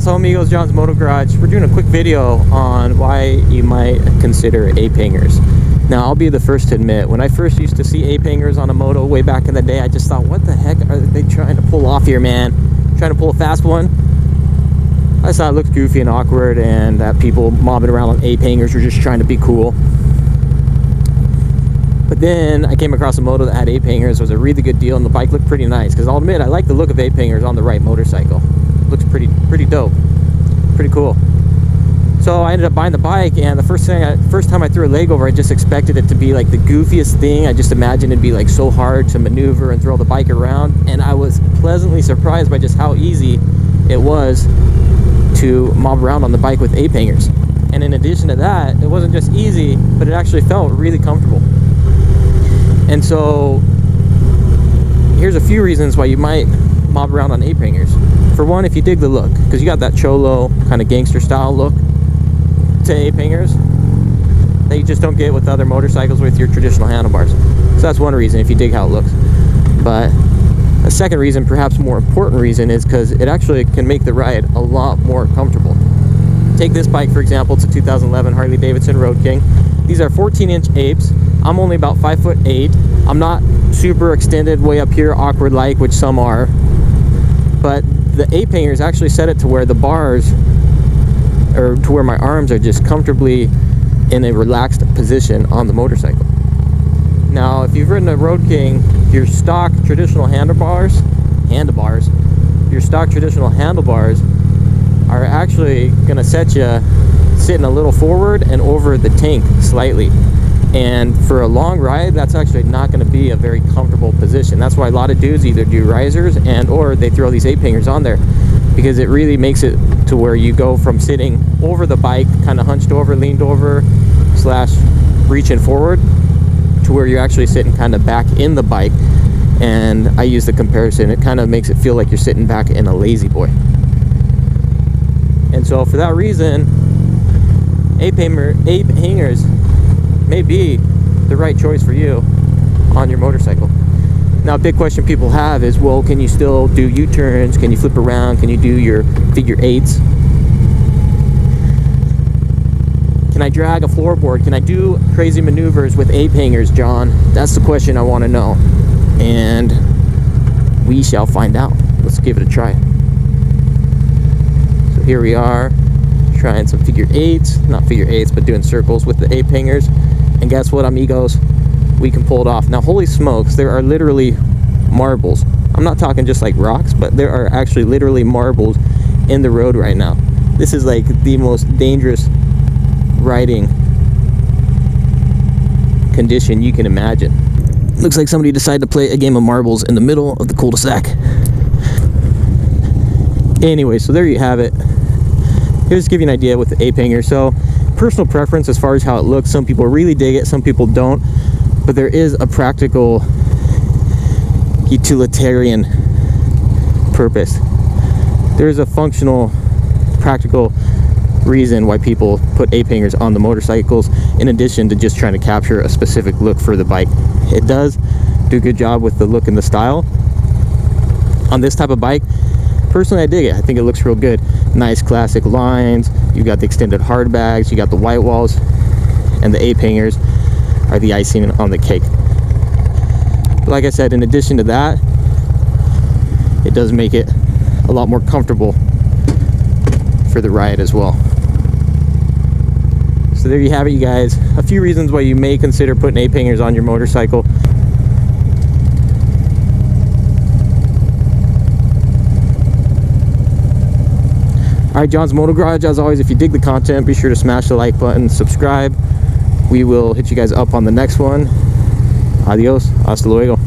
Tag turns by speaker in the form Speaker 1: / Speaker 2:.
Speaker 1: also amigos, John's Moto Garage. We're doing a quick video on why you might consider ape hangers. Now, I'll be the first to admit, when I first used to see ape hangers on a moto way back in the day, I just thought, what the heck are they trying to pull off here, man? Trying to pull a fast one? I just thought it looked goofy and awkward, and that people mobbing around on ape hangers were just trying to be cool. But then I came across a moto that had ape hangers. It was a really good deal, and the bike looked pretty nice. Because I'll admit, I like the look of ape hangers on the right motorcycle. Looks pretty dope, pretty cool. So I ended up buying the bike, and the first time I threw a leg over, I just expected it to be like the goofiest thing. I just imagined it'd be like so hard to maneuver and throw the bike around, and I was pleasantly surprised by just how easy it was to mob around on the bike with ape hangers. And in addition to that, it wasn't just easy, but it actually felt really comfortable. And so here's a few reasons why you might mob around on ape hangers. For one, if you dig the look, because you got that cholo kind of gangster style look to ape hangers that you just don't get with other motorcycles with your traditional handlebars. So that's one reason, if you dig how it looks. But a second reason, perhaps more important reason, is because it actually can make the ride a lot more comfortable. Take this bike, for example. It's a 2011 Harley Davidson Road King. These are 14-inch apes. I'm only about 5'8". I'm not super extended way up here, awkward like, which some are. But the ape hangers actually set it to where the bars, or to where my arms are just comfortably in a relaxed position on the motorcycle. Now, if you've ridden a Road King, your stock traditional handlebars are actually going to set you sitting a little forward and over the tank slightly. And for a long ride, that's actually not going to be a very comfortable position. That's why a lot of dudes either do risers or they throw these ape hangers on there, because it really makes it to where you go from sitting over the bike, kind of hunched over, leaned over, / reaching forward, to where you're actually sitting kind of back in the bike. And I use the comparison, it kind of makes it feel like you're sitting back in a lazy boy. And so for that reason, ape hangers may be the right choice for you on your motorcycle. Now, a big question people have is, well, can you still do U-turns? Can you flip around? Can you do your figure eights? Can I drag a floorboard? Can I do crazy maneuvers with ape hangers, John? That's the question I want to know. And we shall find out. Let's give it a try. So here we are, trying some figure eights. Not figure eights, but doing circles with the ape hangers. And guess what, amigos? We can pull it off. Now, holy smokes, there are literally marbles. I'm not talking just like rocks, but there are actually literally marbles in the road right now. This is like the most dangerous riding condition you can imagine. Looks like somebody decided to play a game of marbles in the middle of the cul-de-sac. Anyway, so there you have it. Here's to give you an idea with the ape hanger. So, personal preference as far as how it looks. Some people really dig it, some people don't. But there is a practical, utilitarian purpose. There's a functional, practical reason why people put ape hangers on the motorcycles, in addition to just trying to capture a specific look for the bike. It does do a good job with the look and the style on this type of bike. Personally, I dig it. I think it looks real good. Nice classic lines. You got the extended hard bags, you got the white walls, and the ape hangers are the icing on the cake. But like I said, in addition to that, it does make it a lot more comfortable for the ride as well. So there you have it, you guys. A few reasons why you may consider putting ape hangers on your motorcycle. Alright, John's Moto Garage, as always, if you dig the content, be sure to smash the like button, subscribe. We will hit you guys up on the next one. Adios, hasta luego.